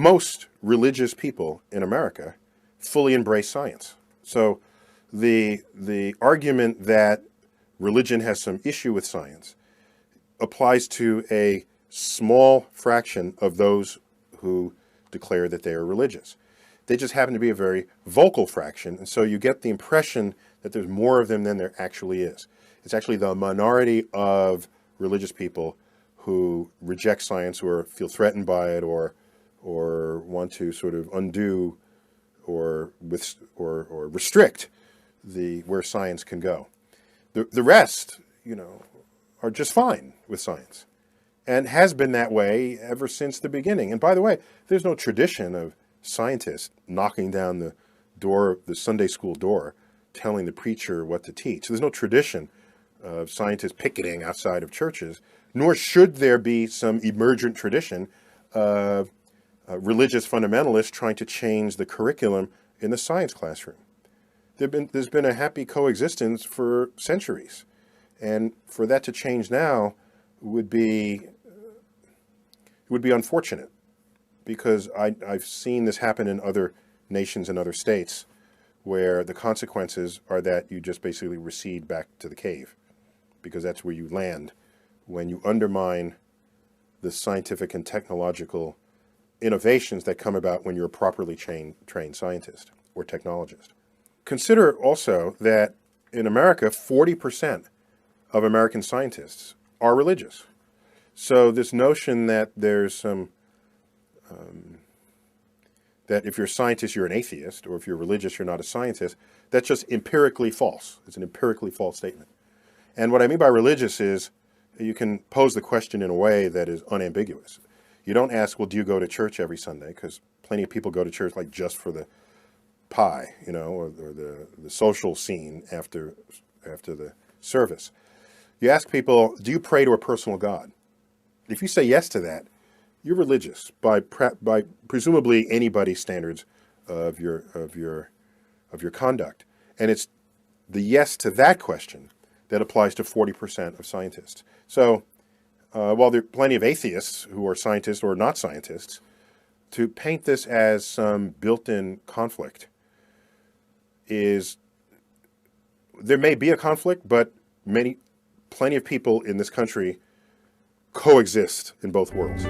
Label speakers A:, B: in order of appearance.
A: most religious people in America fully embrace science. So the argument that religion has some issue with science applies to a small fraction of those who declare that they are religious. They just happen to be a very vocal fraction, and so you get the impression that there's more of them than there actually is. It's actually the minority of religious people who reject science or feel threatened by it or want to sort of undo or restrict where science can go. The rest, are just fine with science, and has been that way ever since the beginning. And by the way, there's no tradition of scientists knocking down the door, the Sunday school door, telling the preacher what to teach. There's no tradition of scientists picketing outside of churches, nor should there be some emergent tradition of religious fundamentalists trying to change the curriculum in the science classroom. There's been a happy coexistence for centuries, and for that to change now would be unfortunate, because I've seen this happen in other nations and other states where the consequences are that you just basically recede back to the cave, because that's where you land when you undermine the scientific and technological innovations that come about when you're a properly trained scientist or technologist. Consider also that in America, 40% of American scientists are religious. So this notion that there's some that if you're a scientist, you're an atheist, or if you're religious, you're not a scientist, that's just empirically false. It's an empirically false statement. And what I mean by religious is you can pose the question in a way that is unambiguous. You don't ask, well, do you go to church every Sunday? Because plenty of people go to church like just for the pie, or the social scene after the service. You ask people, do you pray to a personal God? If you say yes to that, you're religious by presumably anybody's standards of your conduct. And it's the yes to that question that applies to 40% of scientists. So while there are plenty of atheists who are scientists or not scientists, to paint this as some built-in conflict there may be a conflict, but plenty of people in this country coexist in both worlds.